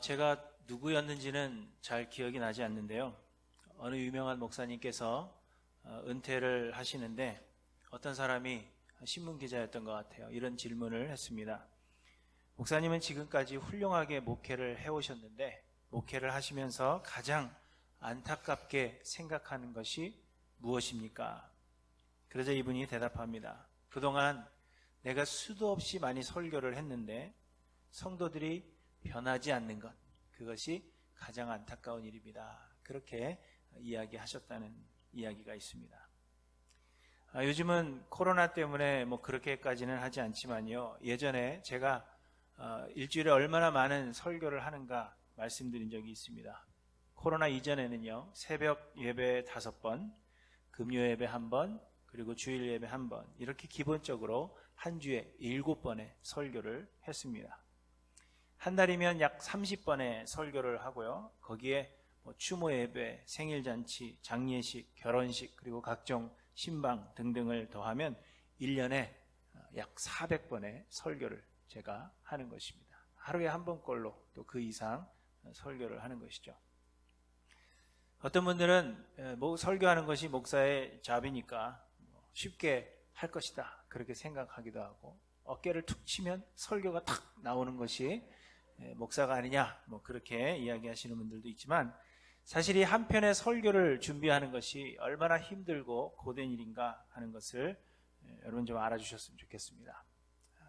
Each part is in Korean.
제가 누구였는지는 잘 기억이 나지 않는데요. 어느 유명한 목사님께서 은퇴를 하시는데 어떤 사람이 신문기자였던 것 같아요. 이런 질문을 했습니다. 목사님은 지금까지 훌륭하게 목회를 해오셨는데 목회를 하시면서 가장 안타깝게 생각하는 것이 무엇입니까? 그러자 이분이 대답합니다. 그동안 내가 수도 없이 많이 설교를 했는데 성도들이 변하지 않는 것, 그것이 가장 안타까운 일입니다. 그렇게 이야기하셨다는 이야기가 있습니다. 요즘은 코로나 때문에 그렇게까지는 하지 않지만요. 예전에 제가 일주일에 얼마나 많은 설교를 하는가 말씀드린 적이 있습니다. 코로나 이전에는요, 새벽 예배 5번, 금요 예배 1번, 그리고 주일 예배 1번, 이렇게 기본적으로 한 주에 7번의 설교를 했습니다. 한 달이면 약 30번의 설교를 하고요. 거기에 추모 예배, 생일잔치, 장례식, 결혼식, 그리고 각종 신방 등등을 더하면 1년에 약 400번의 설교를 제가 하는 것입니다. 하루에 한 번꼴로 또 그 이상 설교를 하는 것이죠. 어떤 분들은 설교하는 것이 목사의 잡이니까 쉽게 할 것이다, 그렇게 생각하기도 하고, 어깨를 툭 치면 설교가 탁 나오는 것이 목사가 아니냐, 그렇게 이야기하시는 분들도 있지만, 사실 이 한 편의 설교를 준비하는 것이 얼마나 힘들고 고된 일인가 하는 것을 여러분 좀 알아주셨으면 좋겠습니다.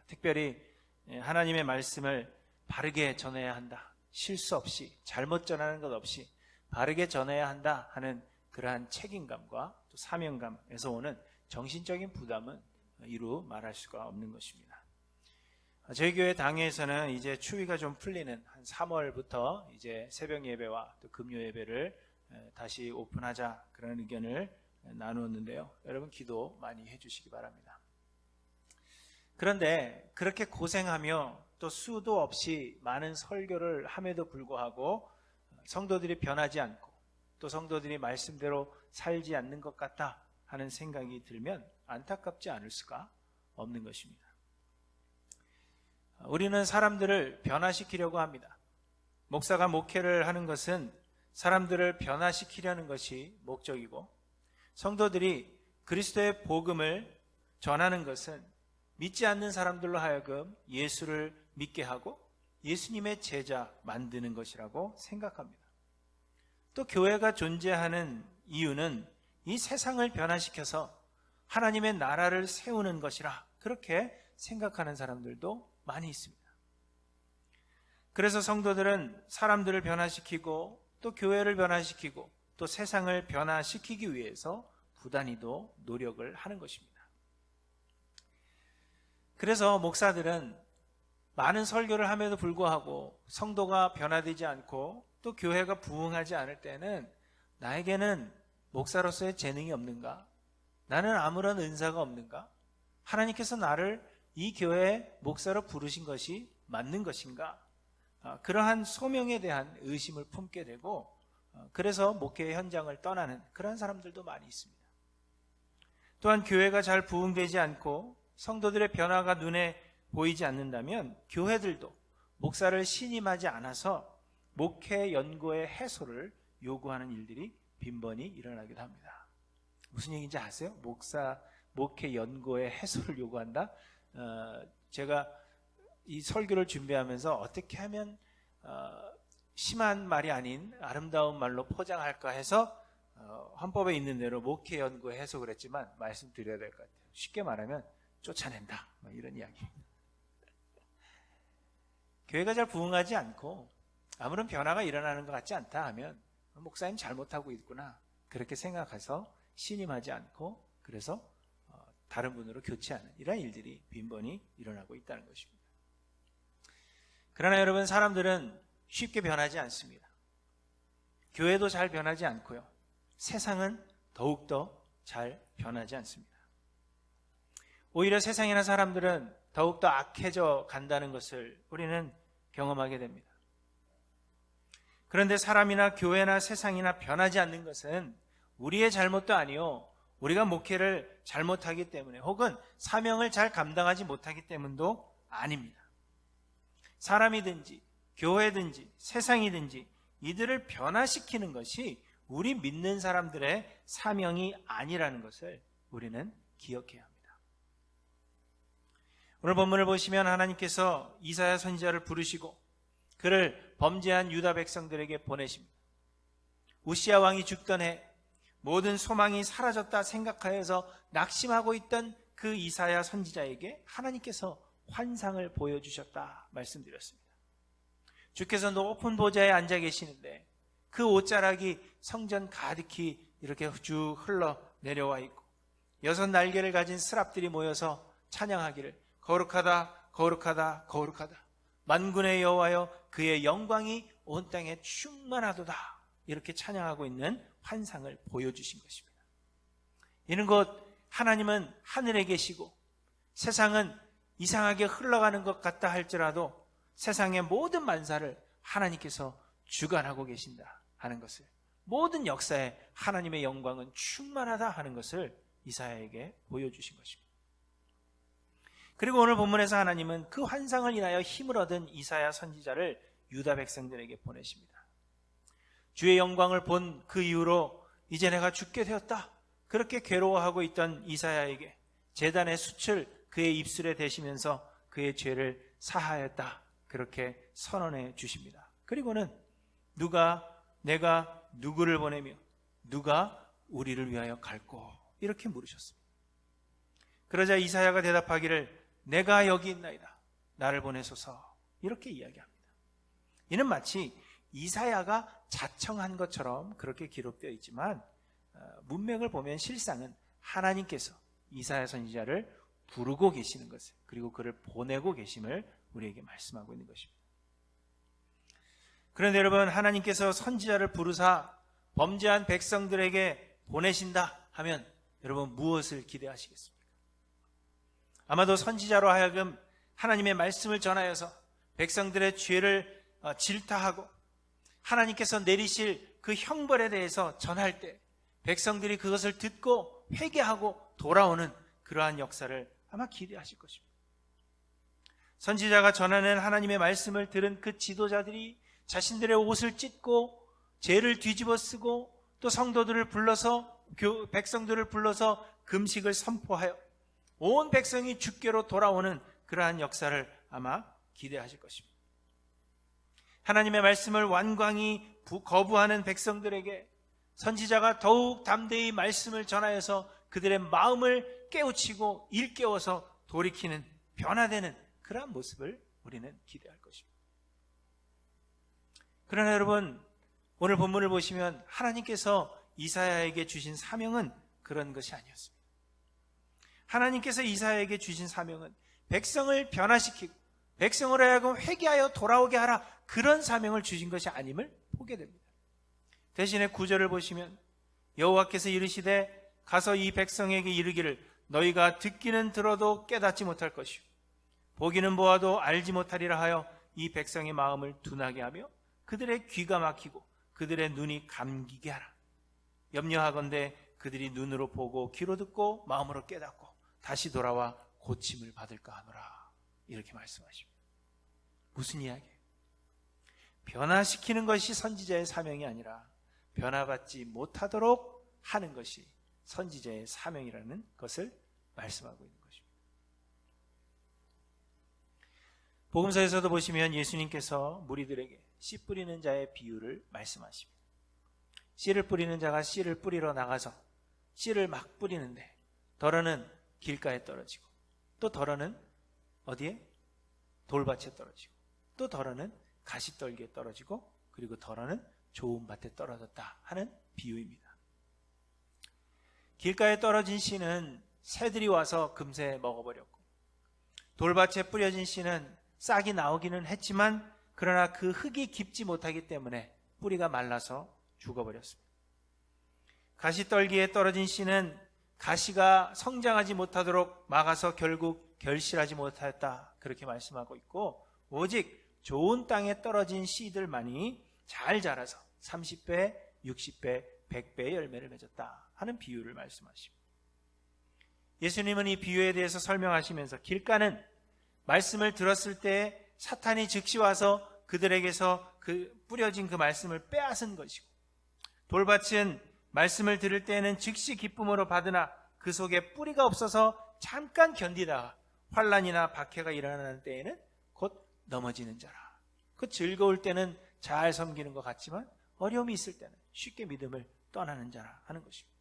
특별히 하나님의 말씀을 바르게 전해야 한다, 실수 없이, 잘못 전하는 것 없이 바르게 전해야 한다 하는 그러한 책임감과 또 사명감에서 오는 정신적인 부담은 이루 말할 수가 없는 것입니다. 저희 교회 당회에서는 이제 추위가 좀 풀리는 한 3월부터 이제 새벽 예배와 또 금요 예배를 다시 오픈하자, 그런 의견을 나누었는데요. 여러분 기도 많이 해주시기 바랍니다. 그런데 그렇게 고생하며 또 수도 없이 많은 설교를 함에도 불구하고 성도들이 변하지 않고 또 성도들이 말씀대로 살지 않는 것 같다 하는 생각이 들면 안타깝지 않을 수가 없는 것입니다. 우리는 사람들을 변화시키려고 합니다. 목사가 목회를 하는 것은 사람들을 변화시키려는 것이 목적이고, 성도들이 그리스도의 복음을 전하는 것은 믿지 않는 사람들로 하여금 예수를 믿게 하고 예수님의 제자 만드는 것이라고 생각합니다. 또 교회가 존재하는 이유는 이 세상을 변화시켜서 하나님의 나라를 세우는 것이라, 그렇게 생각하는 사람들도 많이 있습니다. 그래서 성도들은 사람들을 변화시키고 또 교회를 변화시키고 또 세상을 변화시키기 위해서 부단히도 노력을 하는 것입니다. 그래서 목사들은 많은 설교를 함에도 불구하고 성도가 변화되지 않고 또 교회가 부흥하지 않을 때는 나에게는 목사로서의 재능이 없는가? 나는 아무런 은사가 없는가? 하나님께서 나를 이 교회의 목사로 부르신 것이 맞는 것인가? 그러한 소명에 대한 의심을 품게 되고, 그래서 목회의 현장을 떠나는 그런 사람들도 많이 있습니다. 또한 교회가 잘 부흥되지 않고 성도들의 변화가 눈에 보이지 않는다면 교회들도 목사를 신임하지 않아서 목회 연고의 해소를 요구하는 일들이 빈번히 일어나기도 합니다. 무슨 얘기인지 아세요? 목회 연고의 해소를 요구한다? 제가 이 설교를 준비하면서 어떻게 하면 심한 말이 아닌 아름다운 말로 포장할까 해서 헌법에 있는 대로 목회 연구 해석을 했지만 말씀드려야 될 것 같아요. 쉽게 말하면 쫓아낸다, 이런 이야기입니다. 교회가 잘 부흥하지 않고 아무런 변화가 일어나는 것 같지 않다 하면 목사님 잘못하고 있구나, 그렇게 생각해서 신임하지 않고 그래서 다른 분으로 교체하는 이런 일들이 빈번히 일어나고 있다는 것입니다. 그러나 여러분, 사람들은 쉽게 변하지 않습니다. 교회도 잘 변하지 않고요, 세상은 더욱더 잘 변하지 않습니다. 오히려 세상이나 사람들은 더욱더 악해져 간다는 것을 우리는 경험하게 됩니다. 그런데 사람이나 교회나 세상이나 변하지 않는 것은 우리의 잘못도 아니요, 우리가 목회를 잘못하기 때문에 혹은 사명을 잘 감당하지 못하기 때문도 아닙니다. 사람이든지 교회든지 세상이든지 이들을 변화시키는 것이 우리 믿는 사람들의 사명이 아니라는 것을 우리는 기억해야 합니다. 오늘 본문을 보시면 하나님께서 이사야 선지자를 부르시고 그를 범죄한 유다 백성들에게 보내십니다. 우시야 왕이 죽던 해 모든 소망이 사라졌다 생각하여서 낙심하고 있던 그 이사야 선지자에게 하나님께서 환상을 보여주셨다 말씀드렸습니다. 주께서 높은 보좌에 앉아 계시는데 그 옷자락이 성전 가득히 이렇게 쭉 흘러 내려와 있고 6 날개를 가진 스랍들이 모여서 찬양하기를 거룩하다 거룩하다 거룩하다 만군의 여호와여 그의 영광이 온 땅에 충만하도다 이렇게 찬양하고 있는 환상을 보여주신 것입니다. 이는 곧 하나님은 하늘에 계시고 세상은 이상하게 흘러가는 것 같다 할지라도 세상의 모든 만사를 하나님께서 주관하고 계신다 하는 것을, 모든 역사에 하나님의 영광은 충만하다 하는 것을 이사야에게 보여주신 것입니다. 그리고 오늘 본문에서 하나님은 그 환상을 인하여 힘을 얻은 이사야 선지자를 유다 백성들에게 보내십니다. 주의 영광을 본 그 이후로 이제 내가 죽게 되었다 그렇게 괴로워하고 있던 이사야에게 제단의 숯을 그의 입술에 대시면서 그의 죄를 사하였다 그렇게 선언해 주십니다. 그리고는 내가 누구를 보내며 누가 우리를 위하여 갈꼬 이렇게 물으셨습니다. 그러자 이사야가 대답하기를 내가 여기 있나이다 나를 보내소서 이렇게 이야기합니다. 이는 마치 이사야가 자청한 것처럼 그렇게 기록되어 있지만 문맥을 보면 실상은 하나님께서 이사야 선지자를 부르고 계시는 것을, 그리고 그를 보내고 계심을 우리에게 말씀하고 있는 것입니다. 그런데 여러분, 하나님께서 선지자를 부르사 범죄한 백성들에게 보내신다 하면 여러분 무엇을 기대하시겠습니까? 아마도 선지자로 하여금 하나님의 말씀을 전하여서 백성들의 죄를 질타하고 하나님께서 내리실 그 형벌에 대해서 전할 때 백성들이 그것을 듣고 회개하고 돌아오는 그러한 역사를 아마 기대하실 것입니다. 선지자가 전하는 하나님의 말씀을 들은 그 지도자들이 자신들의 옷을 찢고 죄를 뒤집어 쓰고 또 성도들을 불러서 백성들을 불러서 금식을 선포하여 온 백성이 주께로 돌아오는 그러한 역사를 아마 기대하실 것입니다. 하나님의 말씀을 완강히 거부하는 백성들에게 선지자가 더욱 담대히 말씀을 전하여서 그들의 마음을 깨우치고 일깨워서 돌이키는, 변화되는 그러한 모습을 우리는 기대할 것입니다. 그러나 여러분, 오늘 본문을 보시면 하나님께서 이사야에게 주신 사명은 그런 것이 아니었습니다. 하나님께서 이사야에게 주신 사명은 백성을 변화시키고 백성으로 하여금 회개하여 돌아오게 하라, 그런 사명을 주신 것이 아님을 보게 됩니다. 대신에 9절을 보시면 여호와께서 이르시되 가서 이 백성에게 이르기를 너희가 듣기는 들어도 깨닫지 못할 것이요 보기는 보아도 알지 못하리라 하여 이 백성의 마음을 둔하게 하며 그들의 귀가 막히고 그들의 눈이 감기게 하라. 염려하건대 그들이 눈으로 보고 귀로 듣고 마음으로 깨닫고 다시 돌아와 고침을 받을까 하노라. 이렇게 말씀하십니다. 무슨 이야기예요? 변화시키는 것이 선지자의 사명이 아니라 변화받지 못하도록 하는 것이 선지자의 사명이라는 것을 말씀하고 있는 것입니다. 복음서에서도 보시면 예수님께서 무리들에게 씨 뿌리는 자의 비유를 말씀하십니다. 씨를 뿌리는 자가 씨를 뿌리러 나가서 씨를 막 뿌리는데 덜어는 길가에 떨어지고 또 덜어는 어디에? 돌밭에 떨어지고 또 덜어는 가시떨기에 떨어지고 그리고 덜어는 좋은 밭에 떨어졌다 하는 비유입니다. 길가에 떨어진 씨는 새들이 와서 금세 먹어버렸고 돌밭에 뿌려진 씨는 싹이 나오기는 했지만 그러나 그 흙이 깊지 못하기 때문에 뿌리가 말라서 죽어버렸습니다. 가시떨기에 떨어진 씨는 가시가 성장하지 못하도록 막아서 결국 결실하지 못하였다 그렇게 말씀하고 있고 오직 좋은 땅에 떨어진 씨들만이 잘 자라서 30배, 60배, 100배의 열매를 맺었다 하는 비유를 말씀하십니다. 예수님은 이 비유에 대해서 설명하시면서 길가는 말씀을 들었을 때 사탄이 즉시 와서 그들에게서 뿌려진 그 말씀을 빼앗은 것이고, 돌밭은 말씀을 들을 때에는 즉시 기쁨으로 받으나 그 속에 뿌리가 없어서 잠깐 견디다가 환난이나 박해가 일어나는 때에는 곧 넘어지는 자라. 그 즐거울 때는 잘 섬기는 것 같지만 어려움이 있을 때는 쉽게 믿음을 떠나는 자라 하는 것입니다.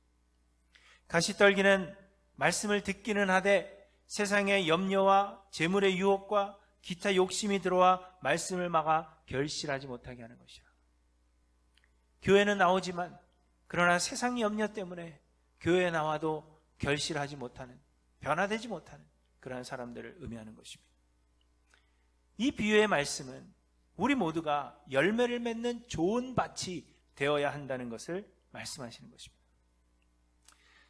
가시떨기는 말씀을 듣기는 하되 세상의 염려와 재물의 유혹과 기타 욕심이 들어와 말씀을 막아 결실하지 못하게 하는 것이라. 교회는 나오지만 그러나 세상 염려 때문에 교회에 나와도 결실하지 못하는, 변화되지 못하는 그러한 사람들을 의미하는 것입니다. 이 비유의 말씀은 우리 모두가 열매를 맺는 좋은 밭이 되어야 한다는 것을 말씀하시는 것입니다.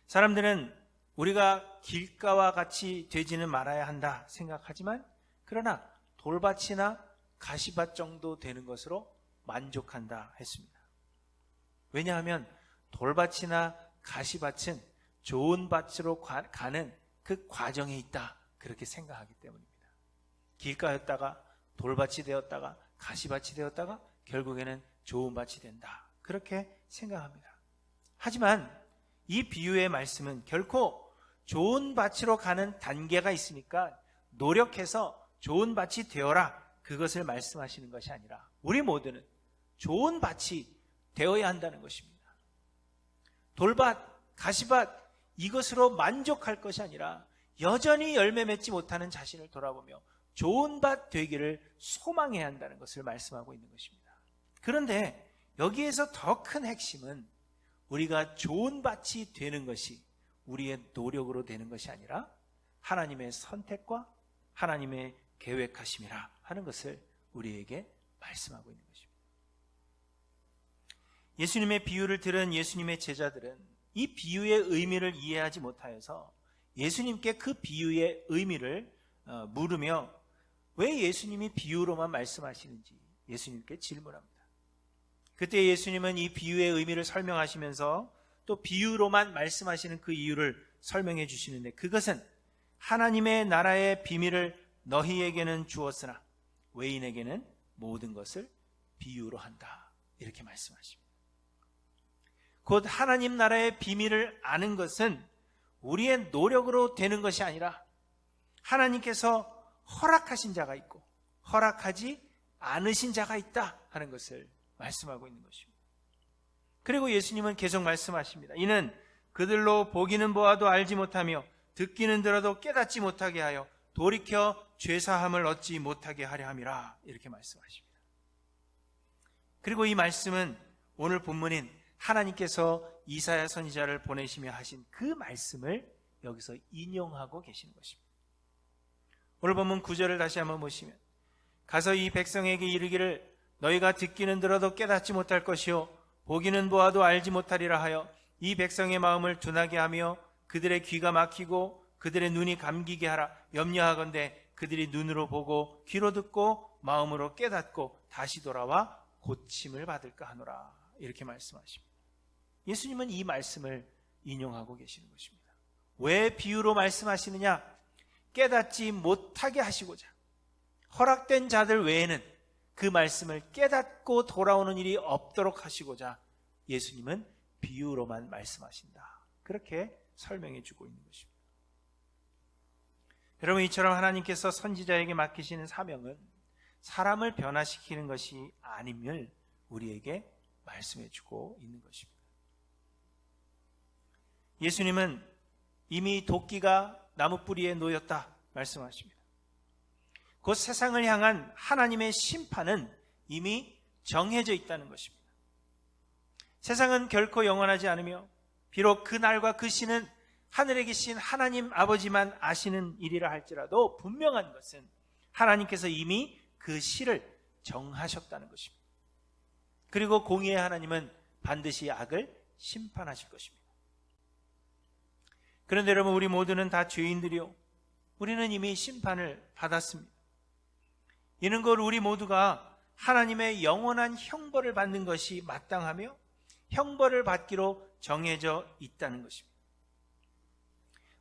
사람들은 우리가 길가와 같이 되지는 말아야 한다 생각하지만, 그러나 돌밭이나 가시밭 정도 되는 것으로 만족한다 했습니다. 왜냐하면 돌밭이나 가시밭은 좋은 밭으로 가는 그 과정에 있다, 그렇게 생각하기 때문입니다. 길가였다가 돌밭이 되었다가 가시밭이 되었다가 결국에는 좋은 밭이 된다, 그렇게 생각합니다. 하지만 이 비유의 말씀은 결코 좋은 밭으로 가는 단계가 있으니까 노력해서 좋은 밭이 되어라, 그것을 말씀하시는 것이 아니라 우리 모두는 좋은 밭이 되어야 한다는 것입니다. 돌밭, 가시밭 이것으로 만족할 것이 아니라 여전히 열매 맺지 못하는 자신을 돌아보며 좋은 밭 되기를 소망해야 한다는 것을 말씀하고 있는 것입니다. 그런데 여기에서 더 큰 핵심은 우리가 좋은 밭이 되는 것이 우리의 노력으로 되는 것이 아니라 하나님의 선택과 하나님의 계획하심이라 하는 것을 우리에게 말씀하고 있는 것입니다. 예수님의 비유를 들은 예수님의 제자들은 이 비유의 의미를 이해하지 못하여서 예수님께 그 비유의 의미를 물으며 왜 예수님이 비유로만 말씀하시는지 예수님께 질문합니다. 그때 예수님은 이 비유의 의미를 설명하시면서 또 비유로만 말씀하시는 그 이유를 설명해 주시는데, 그것은 하나님의 나라의 비밀을 너희에게는 주었으나 외인에게는 모든 것을 비유로 한다, 이렇게 말씀하십니다. 곧 하나님 나라의 비밀을 아는 것은 우리의 노력으로 되는 것이 아니라 하나님께서 허락하신 자가 있고 허락하지 않으신 자가 있다 하는 것을 말씀하고 있는 것입니다. 그리고 예수님은 계속 말씀하십니다. 이는 그들로 보기는 보아도 알지 못하며 듣기는 들어도 깨닫지 못하게 하여 돌이켜 죄사함을 얻지 못하게 하려 함이라, 이렇게 말씀하십니다. 그리고 이 말씀은 오늘 본문인 하나님께서 이사야 선지자를 보내시며 하신 그 말씀을 여기서 인용하고 계시는 것입니다. 오늘 본문 9절을 다시 한번 보시면, 가서 이 백성에게 이르기를 너희가 듣기는 들어도 깨닫지 못할 것이요 보기는 보아도 알지 못하리라 하여 이 백성의 마음을 둔하게 하며 그들의 귀가 막히고 그들의 눈이 감기게 하라. 염려하건대 그들이 눈으로 보고 귀로 듣고 마음으로 깨닫고 다시 돌아와 고침을 받을까 하노라, 이렇게 말씀하십니다. 예수님은 이 말씀을 인용하고 계시는 것입니다. 왜 비유로 말씀하시느냐? 깨닫지 못하게 하시고자, 허락된 자들 외에는 그 말씀을 깨닫고 돌아오는 일이 없도록 하시고자 예수님은 비유로만 말씀하신다, 그렇게 설명해 주고 있는 것입니다. 여러분, 이처럼 하나님께서 선지자에게 맡기시는 사명은 사람을 변화시키는 것이 아님을 우리에게 말씀해 주고 있는 것입니다. 예수님은 이미 도끼가 나무 뿌리에 놓였다 말씀하십니다. 곧 세상을 향한 하나님의 심판은 이미 정해져 있다는 것입니다. 세상은 결코 영원하지 않으며 비록 그 날과 그 시는 하늘에 계신 하나님 아버지만 아시는 일이라 할지라도 분명한 것은 하나님께서 이미 그 시를 정하셨다는 것입니다. 그리고 공의의 하나님은 반드시 악을 심판하실 것입니다. 그런데 여러분, 우리 모두는 다 죄인들이요, 우리는 이미 심판을 받았습니다. 이는 곧 우리 모두가 하나님의 영원한 형벌을 받는 것이 마땅하며 형벌을 받기로 정해져 있다는 것입니다.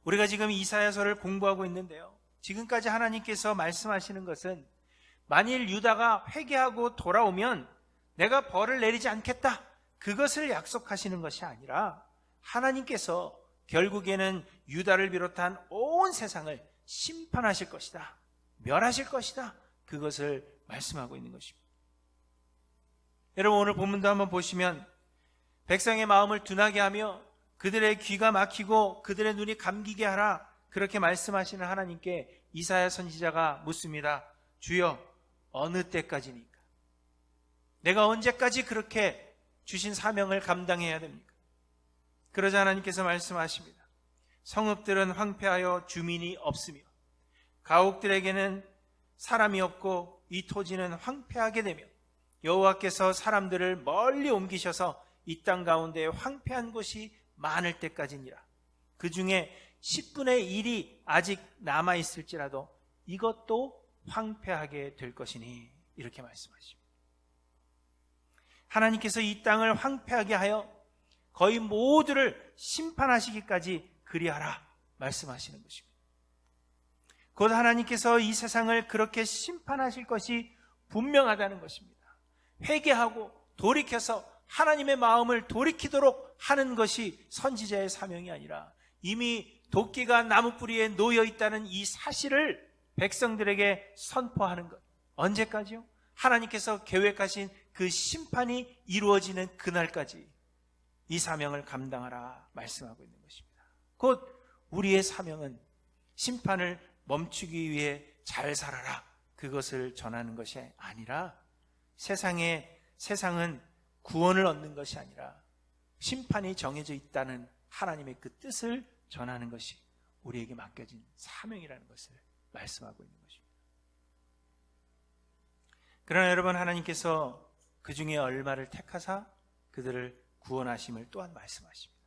우리가 지금 이사야서를 공부하고 있는데요, 지금까지 하나님께서 말씀하시는 것은 만일 유다가 회개하고 돌아오면 내가 벌을 내리지 않겠다, 그것을 약속하시는 것이 아니라 하나님께서 결국에는 유다를 비롯한 온 세상을 심판하실 것이다, 멸하실 것이다, 그것을 말씀하고 있는 것입니다. 여러분, 오늘 본문도 한번 보시면 백성의 마음을 둔하게 하며 그들의 귀가 막히고 그들의 눈이 감기게 하라, 그렇게 말씀하시는 하나님께 이사야 선지자가 묻습니다. 주여, 어느 때까지니까? 내가 언제까지 그렇게 주신 사명을 감당해야 됩니까? 그러자 하나님께서 말씀하십니다. 성읍들은 황폐하여 주민이 없으며 가옥들에게는 사람이 없고 이 토지는 황폐하게 되며 여호와께서 사람들을 멀리 옮기셔서 이 땅 가운데 황폐한 곳이 많을 때까지니라. 그 중에 10분의 1이 아직 남아있을지라도 이것도 황폐하게 될 것이니, 이렇게 말씀하십니다. 하나님께서 이 땅을 황폐하게 하여 거의 모두를 심판하시기까지 그리하라 말씀하시는 것입니다. 곧 하나님께서 이 세상을 그렇게 심판하실 것이 분명하다는 것입니다. 회개하고 돌이켜서 하나님의 마음을 돌이키도록 하는 것이 선지자의 사명이 아니라 이미 도끼가 나무 뿌리에 놓여 있다는 이 사실을 백성들에게 선포하는 것. 언제까지요? 하나님께서 계획하신 그 심판이 이루어지는 그날까지 이 사명을 감당하라 말씀하고 있는 것입니다. 곧 우리의 사명은 심판을 멈추기 위해 잘 살아라, 그것을 전하는 것이 아니라 세상은 구원을 얻는 것이 아니라 심판이 정해져 있다는 하나님의 그 뜻을 전하는 것이 우리에게 맡겨진 사명이라는 것을 말씀하고 있는 것입니다. 그러나 여러분, 하나님께서 그 중에 얼마를 택하사 그들을 구원하심을 또한 말씀하십니다.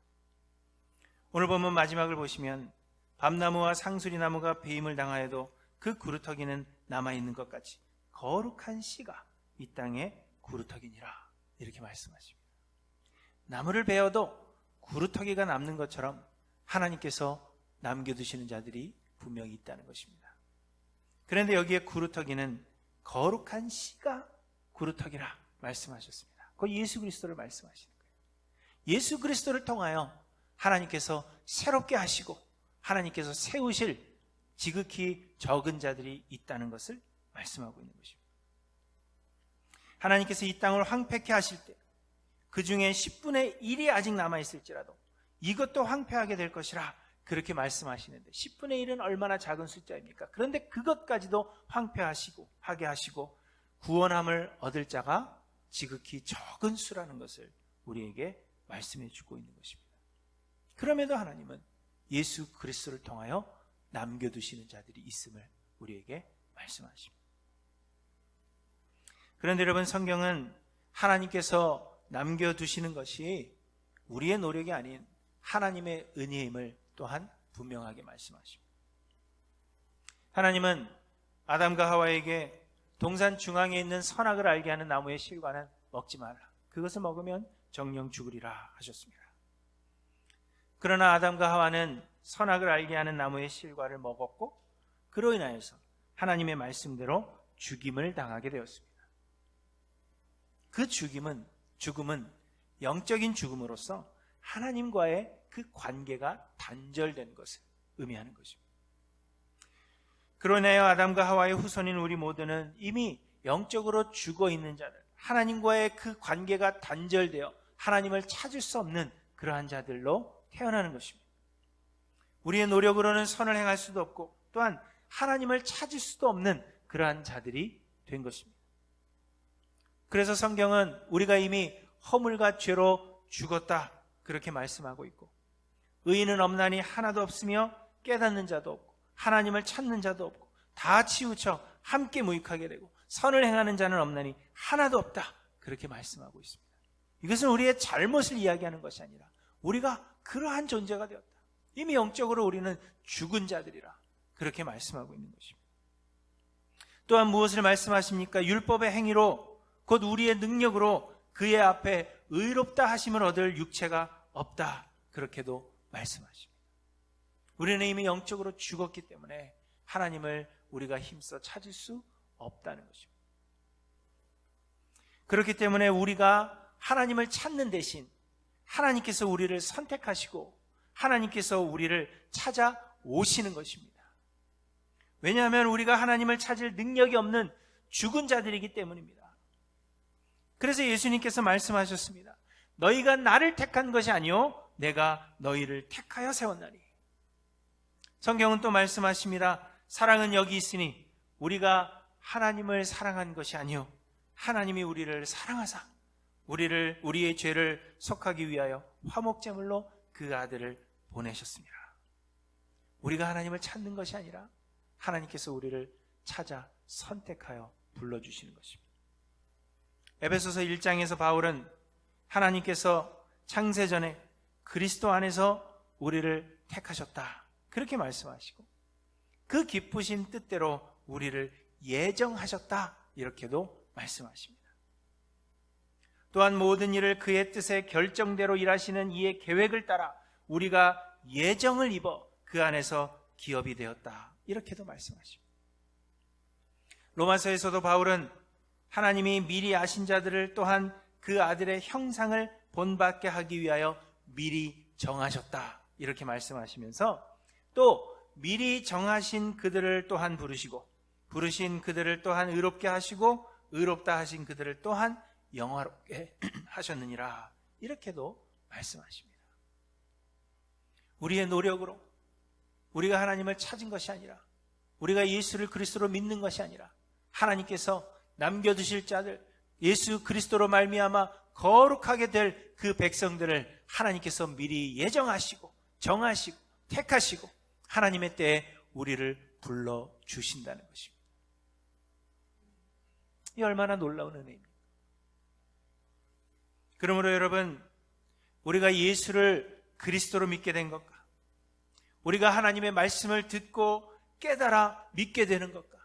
오늘 본문 마지막을 보시면 밤나무와 상수리나무가 배임을 당하여도 그 구루터기는 남아있는 것 같이 거룩한 씨가 이 땅에 구루터기니라, 이렇게 말씀하십니다. 나무를 베어도 구루터기가 남는 것처럼 하나님께서 남겨두시는 자들이 분명히 있다는 것입니다. 그런데 여기에 구루터기는 거룩한 씨가 구루터기라 말씀하셨습니다. 그 예수 그리스도를 말씀하시는 거예요. 예수 그리스도를 통하여 하나님께서 새롭게 하시고 하나님께서 세우실 지극히 적은 자들이 있다는 것을 말씀하고 있는 것입니다. 하나님께서 이 땅을 황폐케 하실 때 그 중에 10분의 1이 아직 남아있을지라도 이것도 황폐하게 될 것이라, 그렇게 말씀하시는데 10분의 1은 얼마나 작은 숫자입니까? 그런데 그것까지도 황폐하시고 하게 하시고 구원함을 얻을 자가 지극히 적은 수라는 것을 우리에게 말씀해 주고 있는 것입니다. 그럼에도 하나님은 예수 그리스도를 통하여 남겨두시는 자들이 있음을 우리에게 말씀하십니다. 그런데 여러분, 성경은 하나님께서 남겨두시는 것이 우리의 노력이 아닌 하나님의 은혜임을 또한 분명하게 말씀하십니다. 하나님은 아담과 하와에게 동산 중앙에 있는 선악을 알게 하는 나무의 실과는 먹지 마라, 그것을 먹으면 정령 죽으리라 하셨습니다. 그러나 아담과 하와는 선악을 알게 하는 나무의 실과를 먹었고 그로 인하여서 하나님의 말씀대로 죽임을 당하게 되었습니다. 그 죽음은 영적인 죽음으로서 하나님과의 그 관계가 단절된 것을 의미하는 것입니다. 그로 인하여 아담과 하와의 후손인 우리 모두는 이미 영적으로 죽어 있는 자들, 하나님과의 그 관계가 단절되어 하나님을 찾을 수 없는 그러한 자들로 태어나는 것입니다. 우리의 노력으로는 선을 행할 수도 없고 또한 하나님을 찾을 수도 없는 그러한 자들이 된 것입니다. 그래서 성경은 우리가 이미 허물과 죄로 죽었다, 그렇게 말씀하고 있고 의인은 없나니 하나도 없으며 깨닫는 자도 없고 하나님을 찾는 자도 없고 다 치우쳐 함께 무익하게 되고 선을 행하는 자는 없나니 하나도 없다, 그렇게 말씀하고 있습니다. 이것은 우리의 잘못을 이야기하는 것이 아니라 우리가 그러한 존재가 되었다, 이미 영적으로 우리는 죽은 자들이라, 그렇게 말씀하고 있는 것입니다. 또한 무엇을 말씀하십니까? 율법의 행위로 곧 우리의 능력으로 그의 앞에 의롭다 하심을 얻을 육체가 없다, 그렇게도 말씀하십니다. 우리는 이미 영적으로 죽었기 때문에 하나님을 우리가 힘써 찾을 수 없다는 것입니다. 그렇기 때문에 우리가 하나님을 찾는 대신 하나님께서 우리를 선택하시고 하나님께서 우리를 찾아오시는 것입니다. 왜냐하면 우리가 하나님을 찾을 능력이 없는 죽은 자들이기 때문입니다. 그래서 예수님께서 말씀하셨습니다. 너희가 나를 택한 것이 아니요 내가 너희를 택하여 세웠나니. 성경은 또 말씀하십니다. 사랑은 여기 있으니 우리가 하나님을 사랑한 것이 아니요 하나님이 우리를 사랑하사 우리의 죄를 속하기 위하여 화목제물로 그 아들을 보내셨습니다. 우리가 하나님을 찾는 것이 아니라 하나님께서 우리를 찾아 선택하여 불러주시는 것입니다. 에베소서 1장에서 바울은 하나님께서 창세전에 그리스도 안에서 우리를 택하셨다 그렇게 말씀하시고 그 기쁘신 뜻대로 우리를 예정하셨다 이렇게도 말씀하십니다. 또한 모든 일을 그의 뜻의 결정대로 일하시는 이의 계획을 따라 우리가 예정을 입어 그 안에서 기업이 되었다 이렇게도 말씀하십니다. 로마서에서도 바울은 하나님이 미리 아신 자들을 또한 그 아들의 형상을 본받게 하기 위하여 미리 정하셨다 이렇게 말씀하시면서 또 미리 정하신 그들을 또한 부르시고 부르신 그들을 또한 의롭게 하시고 의롭다 하신 그들을 또한 영화롭게 하셨느니라 이렇게도 말씀하십니다. 우리의 노력으로 우리가 하나님을 찾은 것이 아니라 우리가 예수를 그리스도로 믿는 것이 아니라 하나님께서 남겨두실 자들 예수 그리스도로 말미암아 거룩하게 될 그 백성들을 하나님께서 미리 예정하시고 정하시고 택하시고 하나님의 때에 우리를 불러주신다는 것입니다. 이 얼마나 놀라운 은혜입니까? 그러므로 여러분 우리가 예수를 그리스도로 믿게 된 것과 우리가 하나님의 말씀을 듣고 깨달아 믿게 되는 것과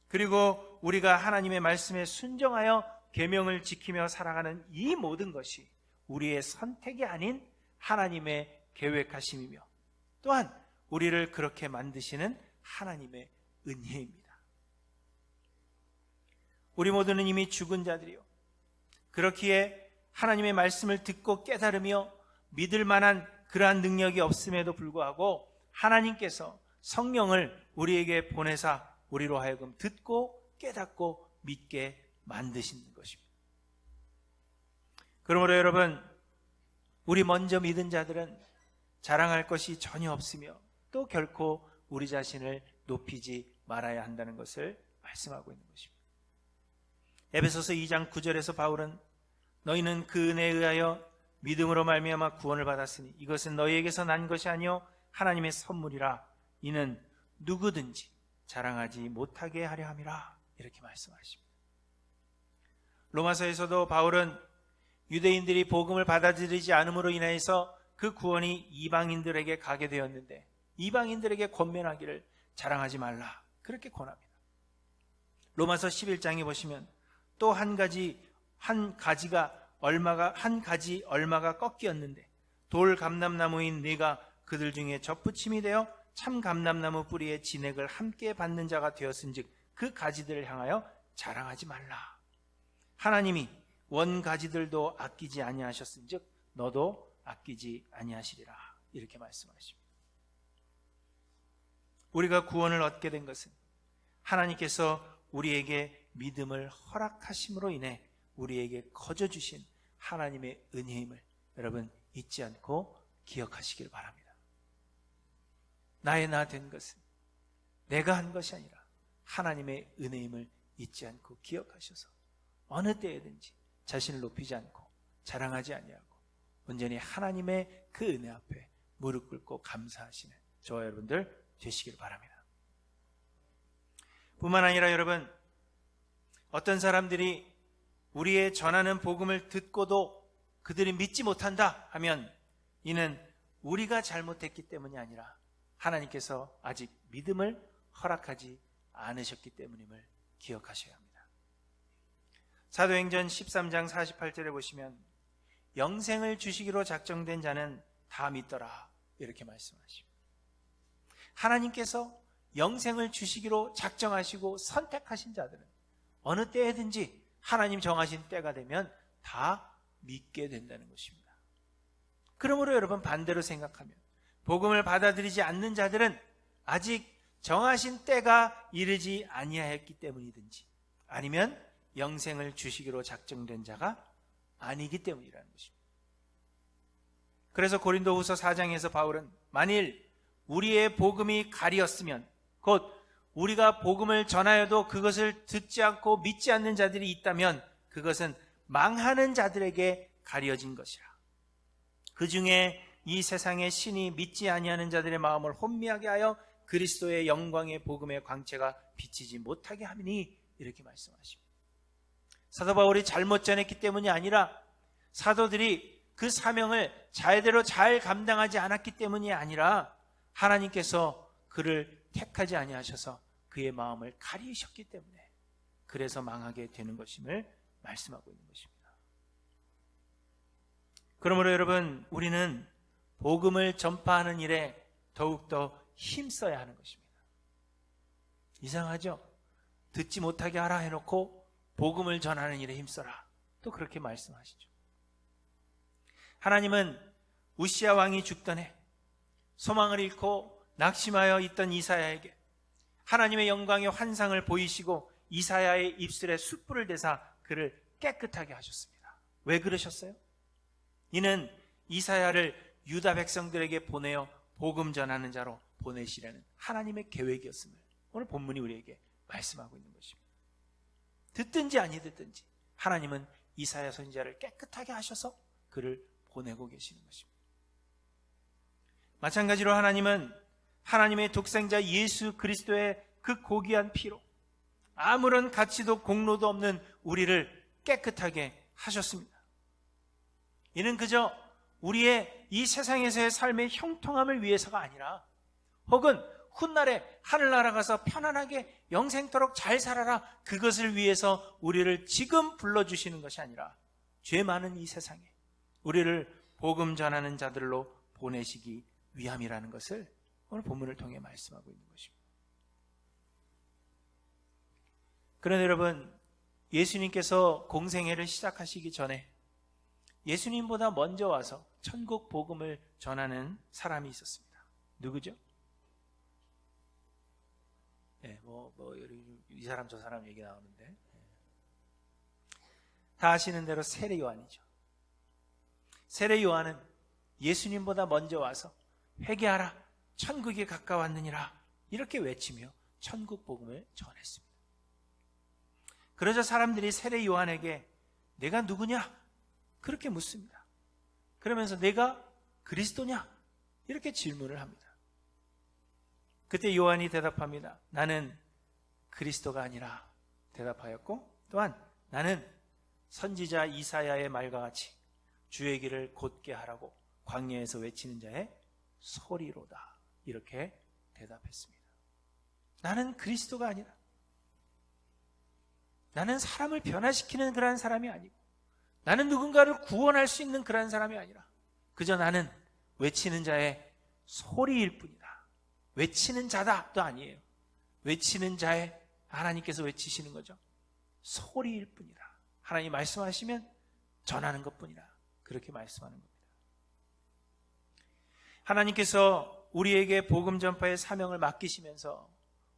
그리고 우리가 하나님의 말씀에 순종하여 계명을 지키며 살아가는 이 모든 것이 우리의 선택이 아닌 하나님의 계획하심이며 또한 우리를 그렇게 만드시는 하나님의 은혜입니다. 우리 모두는 이미 죽은 자들이요 그렇기에 하나님의 말씀을 듣고 깨달으며 믿을 만한 그러한 능력이 없음에도 불구하고 하나님께서 성령을 우리에게 보내사 우리로 하여금 듣고 깨닫고 믿게 만드시는 것입니다. 그러므로 여러분 우리 먼저 믿은 자들은 자랑할 것이 전혀 없으며 또 결코 우리 자신을 높이지 말아야 한다는 것을 말씀하고 있는 것입니다. 에베소서 2장 9절에서 바울은 너희는 그 은혜에 의하여 믿음으로 말미암아 구원을 받았으니 이것은 너희에게서 난 것이 아니요 하나님의 선물이라 이는 누구든지 자랑하지 못하게 하려 함이라 이렇게 말씀하십니다. 로마서에서도 바울은 유대인들이 복음을 받아들이지 않음으로 인해서 그 구원이 이방인들에게 가게 되었는데 이방인들에게 권면하기를 자랑하지 말라 그렇게 권합니다. 로마서 11장에 보시면 또 한 가지 얼마가 꺾이었는데 돌 감람나무인 네가 그들 중에 접붙임이 되어 참 감람나무 뿌리의 진액을 함께 받는 자가 되었은즉 그 가지들을 향하여 자랑하지 말라. 하나님이 원 가지들도 아끼지 아니하셨은즉 너도 아끼지 아니하시리라 이렇게 말씀하십니다. 우리가 구원을 얻게 된 것은 하나님께서 우리에게 믿음을 허락하심으로 인해 우리에게 거저 주신 하나님의 은혜임을 여러분 잊지 않고 기억하시길 바랍니다. 나의 나 된 것은 내가 한 것이 아니라 하나님의 은혜임을 잊지 않고 기억하셔서 어느 때에든지 자신을 높이지 않고 자랑하지 아니하고 온전히 하나님의 그 은혜 앞에 무릎 꿇고 감사하시는 저와 여러분들 되시길 바랍니다. 뿐만 아니라 여러분 어떤 사람들이 우리의 전하는 복음을 듣고도 그들이 믿지 못한다 하면 이는 우리가 잘못했기 때문이 아니라 하나님께서 아직 믿음을 허락하지 않으셨기 때문임을 기억하셔야 합니다. 사도행전 13장 48절에 보시면 영생을 주시기로 작정된 자는 다 믿더라 이렇게 말씀하십니다. 하나님께서 영생을 주시기로 작정하시고 선택하신 자들은 어느 때에든지 하나님 정하신 때가 되면 다 믿게 된다는 것입니다. 그러므로 여러분, 반대로 생각하면 복음을 받아들이지 않는 자들은 아직 정하신 때가 이르지 아니하였기 때문이든지 아니면 영생을 주시기로 작정된 자가 아니기 때문이라는 것입니다. 그래서 고린도후서 4장에서 바울은 만일 우리의 복음이 가리었으면, 곧 우리가 복음을 전하여도 그것을 듣지 않고 믿지 않는 자들이 있다면 그것은 망하는 자들에게 가려진 것이라. 그 중에 이 세상의 신이 믿지 아니하는 자들의 마음을 혼미하게 하여 그리스도의 영광의 복음의 광채가 비치지 못하게 하리니, 이렇게 말씀하십니다. 사도 바울이 잘못 전했기 때문이 아니라 사도들이 그 사명을 제대로 잘 감당하지 않았기 때문이 아니라 하나님께서 그를 택하지 아니하셔서 그의 마음을 가리셨기 때문에 그래서 망하게 되는 것임을 말씀하고 있는 것입니다. 그러므로 여러분, 우리는 복음을 전파하는 일에 더욱더 힘써야 하는 것입니다. 이상하죠? 듣지 못하게 하라 해놓고 복음을 전하는 일에 힘써라, 또 그렇게 말씀하시죠. 하나님은 우시야 왕이 죽던 해 소망을 잃고 낙심하여 있던 이사야에게 하나님의 영광의 환상을 보이시고 이사야의 입술에 숯불을 대사 그를 깨끗하게 하셨습니다. 왜 그러셨어요? 이는 이사야를 유다 백성들에게 보내어 복음 전하는 자로 보내시려는 하나님의 계획이었음을 오늘 본문이 우리에게 말씀하고 있는 것입니다. 듣든지 아니 듣든지 하나님은 이사야 선지자를 깨끗하게 하셔서 그를 보내고 계시는 것입니다. 마찬가지로 하나님은 하나님의 독생자 예수 그리스도의 그 고귀한 피로 아무런 가치도 공로도 없는 우리를 깨끗하게 하셨습니다. 이는 그저 우리의 이 세상에서의 삶의 형통함을 위해서가 아니라, 혹은 훗날에 하늘나라 가서 편안하게 영생토록 잘 살아라, 그것을 위해서 우리를 지금 불러주시는 것이 아니라 죄 많은 이 세상에 우리를 복음 전하는 자들로 보내시기 위함이라는 것을 오늘 본문을 통해 말씀하고 있는 것입니다. 그런데 여러분, 예수님께서 공생애를 시작하시기 전에 예수님보다 먼저 와서 천국 복음을 전하는 사람이 있었습니다. 누구죠? 네, 이 사람 저 사람 얘기 나오는데, 다 아시는 대로 세례 요한이죠. 세례 요한은 예수님보다 먼저 와서 회개하라, 천국이 가까웠느니라, 이렇게 외치며 천국 복음을 전했습니다. 그러자 사람들이 세례 요한에게 내가 누구냐? 그렇게 묻습니다. 그러면서 내가 그리스도냐? 이렇게 질문을 합니다. 그때 요한이 대답합니다. 나는 그리스도가 아니라 대답하였고, 또한 나는 선지자 이사야의 말과 같이 주의 길을 곧게 하라고 광야에서 외치는 자의 소리로다, 이렇게 대답했습니다. 나는 그리스도가 아니라, 나는 사람을 변화시키는 그러한 사람이 아니고, 나는 누군가를 구원할 수 있는 그러한 사람이 아니라 그저 나는 외치는 자의 소리일 뿐이다. 외치는 자다도 아니에요. 외치는 자의, 하나님께서 외치시는 거죠. 소리일 뿐이다. 하나님 말씀하시면 전하는 것뿐이다. 그렇게 말씀하는 겁니다. 하나님께서 우리에게 복음 전파의 사명을 맡기시면서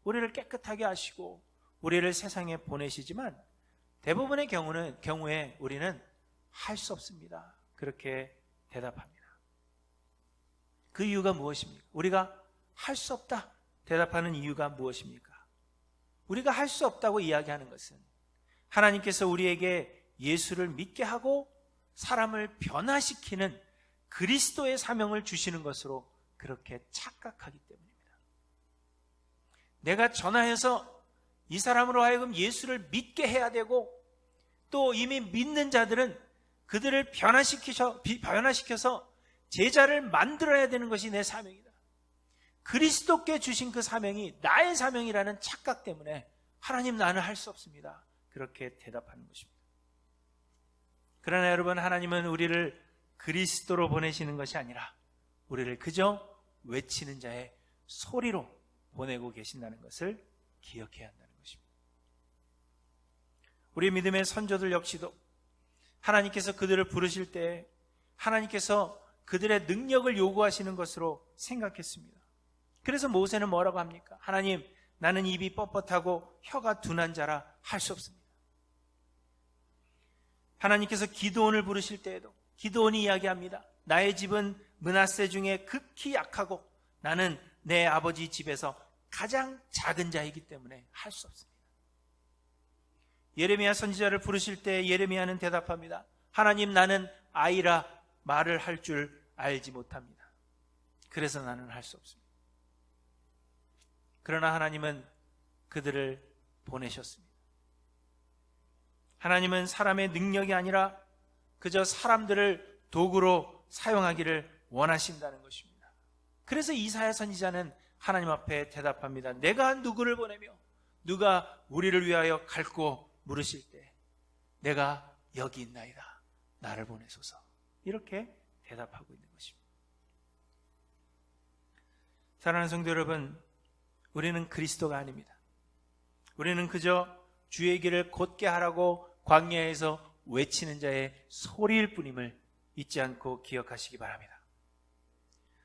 우리를 깨끗하게 하시고 우리를 세상에 보내시지만, 대부분의 경우에 우리는 할 수 없습니다, 그렇게 대답합니다. 그 이유가 무엇입니까? 우리가 할 수 없다 대답하는 이유가 무엇입니까? 우리가 할 수 없다고 이야기하는 것은 하나님께서 우리에게 예수를 믿게 하고 사람을 변화시키는 그리스도의 사명을 주시는 것으로 그렇게 착각하기 때문입니다. 내가 전하여서 이 사람으로 하여금 예수를 믿게 해야 되고, 또 이미 믿는 자들은 그들을 변화시켜서 제자를 만들어야 되는 것이 내 사명이다. 그리스도께 주신 그 사명이 나의 사명이라는 착각 때문에 하나님, 나는 할 수 없습니다, 그렇게 대답하는 것입니다. 그러나 여러분, 하나님은 우리를 그리스도로 보내시는 것이 아니라 우리를 그저 외치는 자의 소리로 보내고 계신다는 것을 기억해야 한다는 것입니다. 우리 믿음의 선조들 역시도 하나님께서 그들을 부르실 때 하나님께서 그들의 능력을 요구하시는 것으로 생각했습니다. 그래서 모세는 뭐라고 합니까? 하나님, 나는 입이 뻣뻣하고 혀가 둔한 자라 할 수 없습니다. 하나님께서 기드온을 부르실 때에도 기드온이 이야기합니다. 나의 집은 므낫세 중에 극히 약하고 나는 내 아버지 집에서 가장 작은 자이기 때문에 할 수 없습니다. 예레미야 선지자를 부르실 때 예레미야는 대답합니다. 하나님, 나는 아이라 말을 할 줄 알지 못합니다. 그래서 나는 할 수 없습니다. 그러나 하나님은 그들을 보내셨습니다. 하나님은 사람의 능력이 아니라 그저 사람들을 도구로 사용하기를 원하신다는 것입니다. 그래서 이사야 선지자는 하나님 앞에 대답합니다. 내가 누구를 보내며 누가 우리를 위하여 갈고 물으실 때 내가 여기 있나이다. 나를 보내소서. 이렇게 대답하고 있는 것입니다. 사랑하는 성도 여러분, 우리는 그리스도가 아닙니다. 우리는 그저 주의 길을 곧게 하라고 광야에서 외치는 자의 소리일 뿐임을 잊지 않고 기억하시기 바랍니다.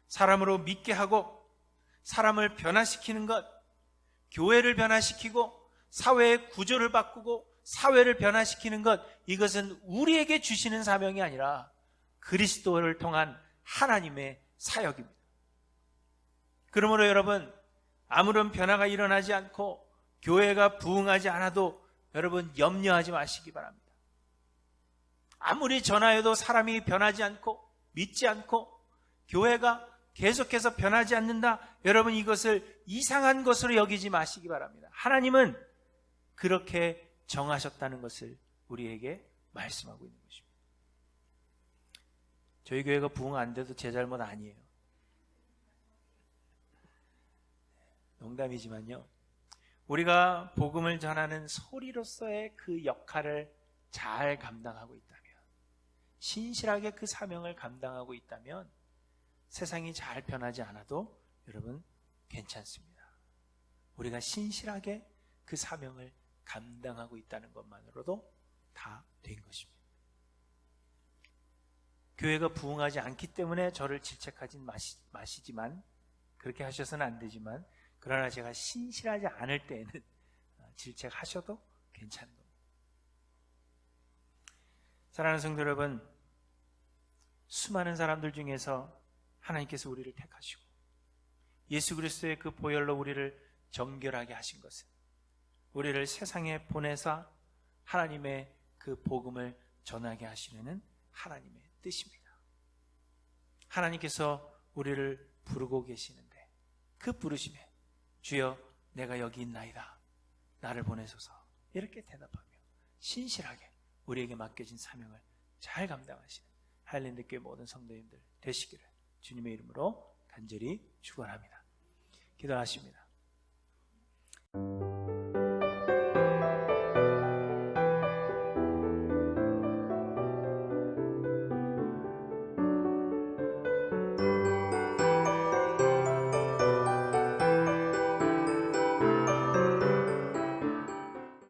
사람으로 믿게 하고 사람을 변화시키는 것, 교회를 변화시키고 사회의 구조를 바꾸고 사회를 변화시키는 것, 이것은 우리에게 주시는 사명이 아니라 그리스도를 통한 하나님의 사역입니다. 그러므로 여러분, 아무런 변화가 일어나지 않고 교회가 부흥하지 않아도 여러분 염려하지 마시기 바랍니다. 아무리 전하여도 사람이 변하지 않고 믿지 않고 교회가 계속해서 변하지 않는다, 여러분 이것을 이상한 것으로 여기지 마시기 바랍니다. 하나님은 그렇게 정하셨다는 것을 우리에게 말씀하고 있는 것입니다. 저희 교회가 부흥 안 돼도 제 잘못 아니에요. 농담이지만요, 우리가 복음을 전하는 소리로서의 그 역할을 잘 감당하고 있다면, 신실하게 그 사명을 감당하고 있다면 세상이 잘 변하지 않아도 여러분 괜찮습니다. 우리가 신실하게 그 사명을 감당하고 있다는 것만으로도 다 된 것입니다. 교회가 부흥하지 않기 때문에 저를 질책하지 마시지만, 그렇게 하셔서는 안 되지만, 그러나 제가 신실하지 않을 때에는 질책하셔도 괜찮은 겁니다. 사랑하는 성도 여러분, 수많은 사람들 중에서 하나님께서 우리를 택하시고 예수 그리스도의 그 보혈로 우리를 정결하게 하신 것은 우리를 세상에 보내사 하나님의 그 복음을 전하게 하시려는 하나님의 뜻입니다. 하나님께서 우리를 부르고 계시는데 그 부르심에 주여 내가 여기 있나이다. 나를 보내소서. 이렇게 대답하며 신실하게 우리에게 맡겨진 사명을 잘 감당하시는 하일랜드 교회 모든 성도님들 되시기를 주님의 이름으로 간절히 축원합니다. 기도하십니다.